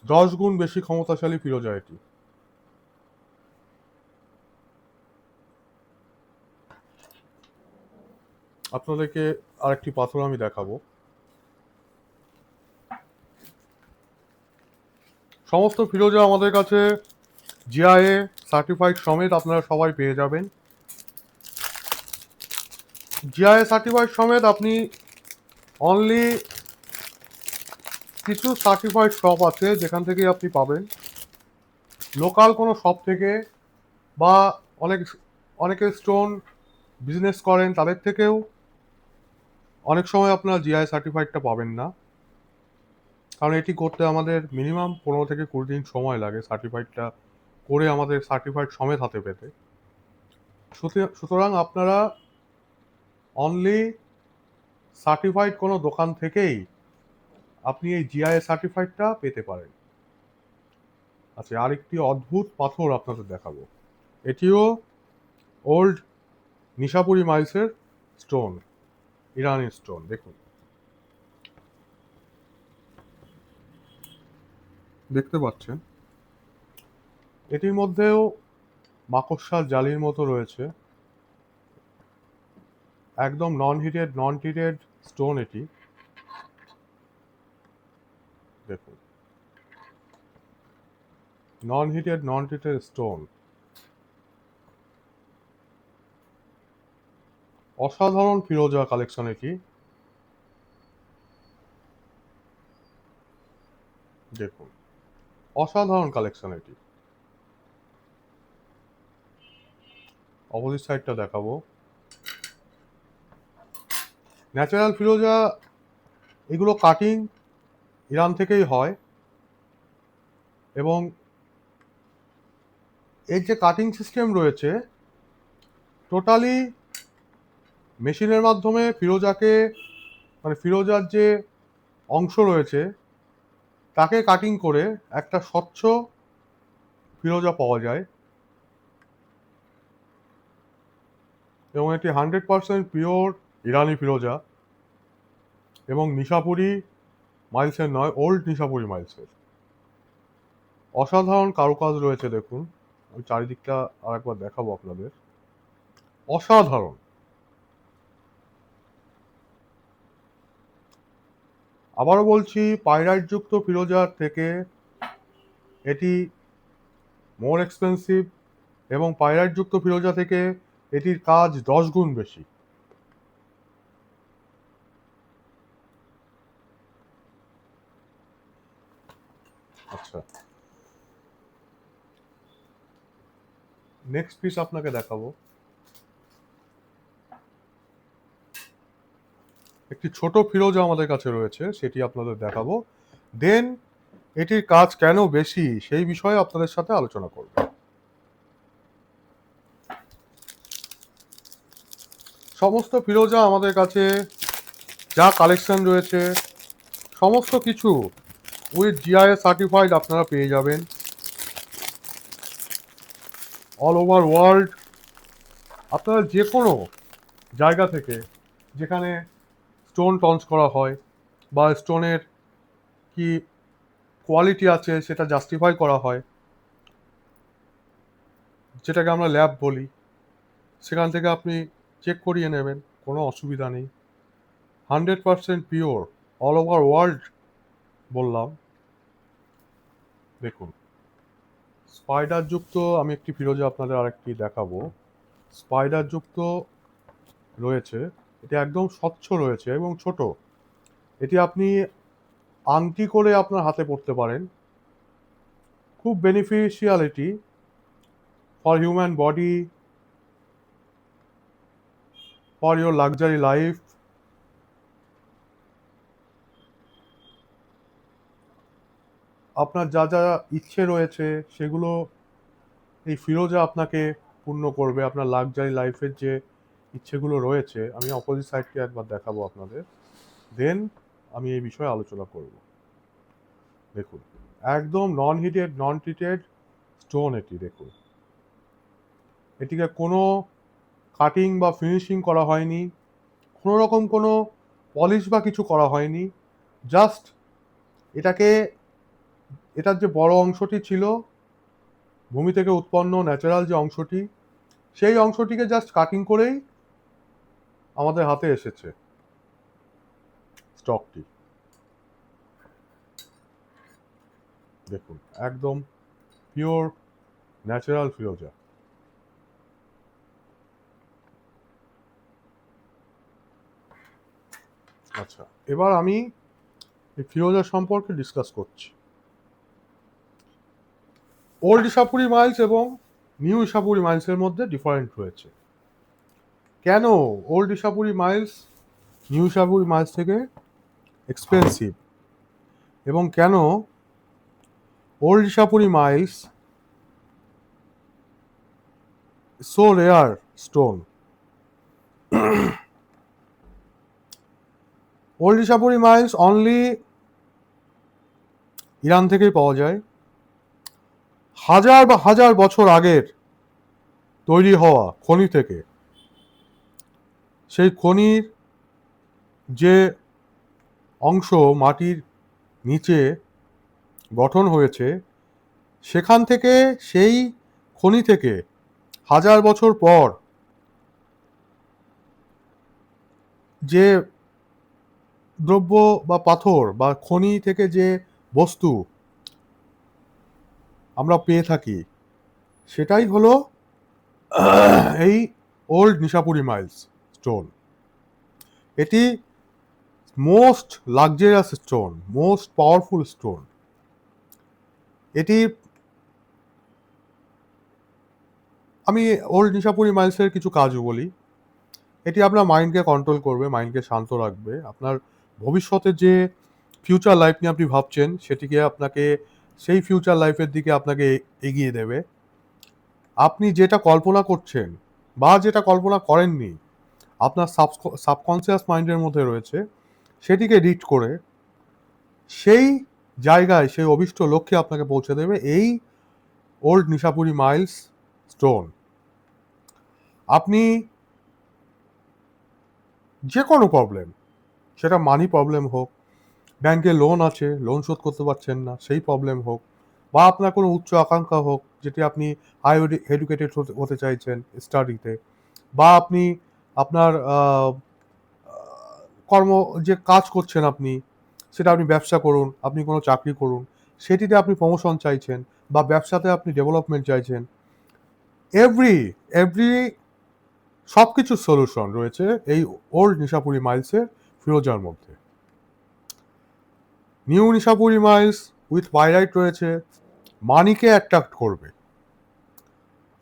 10 গুণ বেশি ক্ষমতাশালী ফিরোজা এটি। আপনাদেরকে আরেকটি পাথর আমি দেখাবো। সমস্ত ফিরোজা আমাদের কাছে জিআইএ সার্টিফাইড সমেত আপনারা সবাই পেয়ে যাবেন। জিআইএ সার্টিফাইড সমেত আপনি অনলি কিছু সার্টিফাইড শপ আছে যেখান থেকে আপনি পাবেন। লোকাল কোনো শপ থেকে বা অনেক অনেকে স্টোন বিজনেস করেন তাদের থেকেও অনেক সময় আপনারা জিআই সার্টিফাইডটা পাবেন না, কারণ এটি করতে আমাদের মিনিমাম 15 থেকে 20 দিন সময় লাগে সার্টিফাইডটা করে আমাদের সার্টিফাইড সমেত হাতে পেতে। সুতরাং আপনারা অনলি সার্টিফাইড কোনো দোকান থেকেই আপনি এই জিআইএ সার্টিফাইডটা পেতে পারেন। আচ্ছা, আরেকটি অদ্ভুত পাথর আপনাদের দেখাবো। এটিও ওল্ড নিশাপুরি মাইলসের স্টোন, ইরানি স্টোন। দেখুন, দেখতে পাচ্ছেন এটির মধ্যেও মাকড়সার জালির মতো রয়েছে। একদম নন হিটেড স্টোন এটি। দেখুন, নন হিটেড স্টোন। অসাধারণ ফিরোজা কালেকশন এটি। দেখুন, অসাধারণ কালেকশন এটি। অপোজিট সাইডটা দেখাবো। ন্যাচারাল ফিরোজা এগুলো কাটিং ইরান থেকেই হয়, এবং এর যে কাটিং সিস্টেম রয়েছে টোটালি মেশিনের মাধ্যমে ফিরোজাকে, মানে ফিরোজার যে অংশ রয়েছে তাকে কাটিং করে একটা স্বচ্ছ ফিরোজা পাওয়া যায়, এবং এটি 100% পিওর ইরানি ফিরোজা, এবং নিশাপুরি মাইলসের নয়, ওল্ড নিশাপুরি মাইলসের। অসাধারণ কারুকাজ রয়েছে। দেখুন, আমি চারিদিকটা আরেকবার দেখাবো আপনাদের। অসাধারণ। আবারও বলছি, পাইরাইটযুক্ত ফিরোজার থেকে এটি মোর এক্সপেন্সিভ, এবং পাইরাইটযুক্ত ফিরোজা থেকে এটির কাজ 10 গুণ বেশি। আচ্ছা, নেক্সট পিস আপনাকে দেখাবো। একটি ছোট ফিরোজা আমাদের কাছে রয়েছে, সেটি আপনাদের দেখাবো। দেন এটির কাজ কেন বেশি সেই বিষয়ে আপনাদের সাথে আলোচনা করব। সমস্ত ফিরোজা আমাদের কাছে যা কালেকশন রয়েছে সমস্ত কিছু উইথ জিআইএ সার্টিফাইড আপনারা পেয়ে যাবেন অল ওভার ওয়ার্ল্ড। আপনারা যে কোনো জায়গা থেকে যেখানে স্টোন টঞ্চ করা হয় বা স্টোনের কি কোয়ালিটি আছে সেটা জাস্টিফাই করা হয়, যেটাকে আমরা ল্যাব বলি, সেখান থেকে আপনি চেক করিয়ে নেবেন, কোনো অসুবিধা নেই। 100% পিওর অল ওভার ওয়ার্ল্ড বললাম। দেখুন, স্পাইডার যুক্ত আমি একটি ফিরোজা আপনাদের আরেকটি দেখাবো। স্পাইডার যুক্ত রয়েছে, এটি একদম স্বচ্ছ রয়েছে এবং ছোট। এটি আপনি আংটি করে আপনার হাতে পরতে পারেন। খুব বেনিফিশিয়াল এটি for human body, for your luxury life. আপনার যা যা ইচ্ছে রয়েছে সেগুলো এই ফিরোজা আপনাকে পূর্ণ করবে। আপনার লাক্সারি লাইফের যে ইচ্ছেগুলো রয়েছে, আমি অপোজিট সাইডকে একবার দেখাবো আপনাদের, দেন আমি এই বিষয়ে আলোচনা করব। দেখুন, একদম নন ট্রিটেড স্টোন এটি। দেখুন, এটিকে কোনো কাটিং বা ফিনিশিং করা হয়নি, কোনো রকম কোনো পলিশ বা কিছু করা হয়নি। জাস্ট এটাকে এটার যে বড় অংশটি ছিল ভূমি থেকে উৎপন্ন ন্যাচারাল যে অংশটি, সেই অংশটিকে জাস্ট কাটিং করেই আমাদের হাতে এসেছে স্টকটি। দেখুন একদম পিওর ন্যাচারাল ফিরোজা। আচ্ছা, এবার আমি এই ফিরোজা সম্পর্কে ডিসকাস করছি। ওল্ড ইসাপুরি মাইলস এবং নিউ ইসাপুরি মাইলসের মধ্যে ডিফারেন্ট রয়েছে। কেন ওল্ড ইসাপুরি মাইলস নিউ ইসাপুরি মাইলস থেকে এক্সপেন্সিভ, এবং কেন ওল্ড ইসাপুরি mines so rare stone. Old ইসাপুরি মাইলস অনলি ইরান থেকেই পাওয়া যায়। হাজার বা হাজার বছর আগের তৈরি হওয়া খনি থেকে, সেই খনির যে অংশ মাটির নিচে গঠন হয়েছে, সেখান থেকে, সেই খনি থেকে হাজার বছর পর যে দ্রব্য বা পাথর বা খনি থেকে যে বস্তু আমরা পেয়ে থাকি, সেটাই হলো এই ওল্ড নিশাপুরি মাইলস স্টোন। এটি most luxurious stone, most powerful stone. এটি, আমি ওল্ড নিশাপুরি মাইলসের কিছু কাজ বলি। এটি আপনার মাইন্ডকে কন্ট্রোল করবে, মাইন্ডকে শান্ত রাখবে। আপনার ভবিষ্যতে যে ফিউচার লাইফ নিয়ে আপনি ভাবছেন, সেটিকে আপনাকে, সেই ফিউচার লাইফের দিকে আপনাকে এগিয়ে দেবে। আপনি যেটা কল্পনা করছেন বা যেটা কল্পনা করেননি, আপনার সাবকনসিয়াস মাইন্ডের মধ্যে রয়েছে, সেটিকে রিড করে সেই জায়গায়, সেই অভিষ্ট লক্ষ্যে আপনাকে পৌঁছে দেবে এই ওল্ড নিশাপুরি মাইলস স্টোন। আপনি যে কোনো প্রবলেম, সেটা মানি প্রবলেম হোক, ব্যাংকে লোন আছে, লোন শোধ করতে পারছেন না, সেই প্রবলেম হোক, বা আপনার কোনো উচ্চ আকাঙ্ক্ষা হোক, যেটি আপনি হাই এডুকেটেড হতে চাইছেন স্টাডিতে, বা আপনি আপনার কর্ম, যে কাজ করছেন আপনি, সেটা আপনি ব্যবসা করুন, আপনি কোনো চাকরি করুন, সেটিতে আপনি প্রমোশন চাইছেন, বা ব্যবসাতে আপনি ডেভেলপমেন্ট চাইছেন, এভরি এভরি সব কিছুর সলিউশন রয়েছে এই ওল্ড নিশাপুরি মাইলসের ফিরোজার মধ্যে। নিউ নিশাপুরি মাইলস উইথ পাইরাইট রয়েছে, মানিকে অ্যাট্রাক্ট করবে।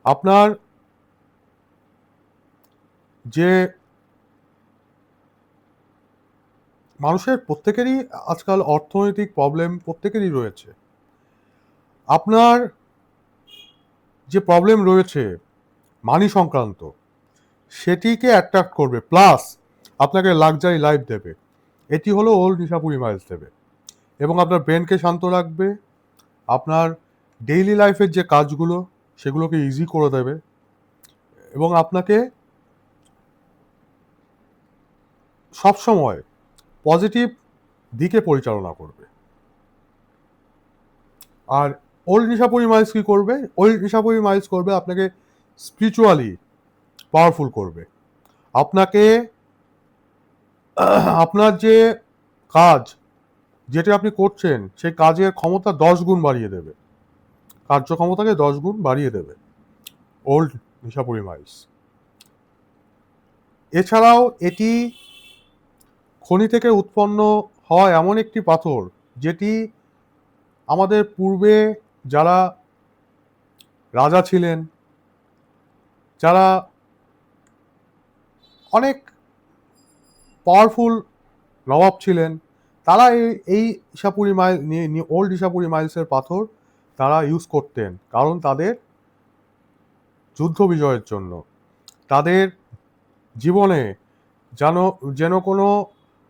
আপনার যে মানুষের প্রত্যেকেরই আজকাল অর্থনৈতিক প্রবলেম প্রত্যেকেরই রয়েছে। আপনার যে প্রবলেম রয়েছে মানি সংক্রান্ত, সেটিকে অ্যাট্রাক্ট করবে, প্লাস আপনাকে লাক্সারি লাইফ দেবে। এটি হলো ওল্ড নিশাপুরি মাইলস দেবে, এবং আপনার ব্রেনকে শান্ত রাখবে। আপনার ডেইলি লাইফের যে কাজগুলো, সেগুলোকে ইজি করে দেবে, এবং আপনাকে সবসময় পজিটিভ দিকে পরিচালনা করবে। আর ওল্ড নিশাপুরি মাইলস কি করবে? ওল্ড নিশাপুরি মাইলস করবে আপনাকে স্পিরিচুয়ালি পাওয়ারফুল করবে। আপনাকে আপনার যে কাজ, যেটা আপনি করছেন, সেই কাজের ক্ষমতা 10 গুণ বাড়িয়ে দেবে, কার্যক্ষমতাকে 10 গুণ বাড়িয়ে দেবে ওল্ড নিশাপুরি মাইলস। এছাড়াও এটি খনি থেকে উৎপন্ন হওয়া এমন একটি পাথর, যেটি আমাদের পূর্বে যারা রাজা ছিলেন, যারা অনেক পাওয়ারফুল নবাব ছিলেন, তারা এই ইসাপুরি মাইল, ওল্ড ইসাপুরি মাইলসের পাথর তারা ইউজ করতেন, কারণ তাদের যুদ্ধ বিজয়ের জন্য, তাদের জীবনে যেন কোনো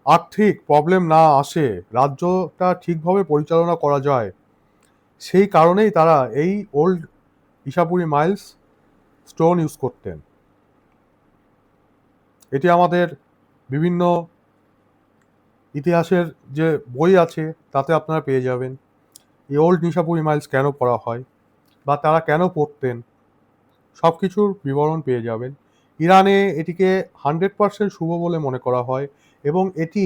আর্থিক প্রবলেম না আসে, রাজ্যটা ঠিকভাবে পরিচালনা করা যায়, সেই কারণেই তারা এই ওল্ড ইসাপুরি মাইলস স্টোন ইউজ করতেন। এটি আমাদের বিভিন্ন ইতিহাসের যে বই আছে, তাতে আপনারা পেয়ে যাবেন। এই ওল্ড নিশাপুরি মাইলস কেন পড়া হয় বা তারা কেন পড়তেন, সব কিছুর বিবরণ পেয়ে যাবেন। ইরানে এটিকে 100% শুভ বলে মনে করা হয় এবং এটি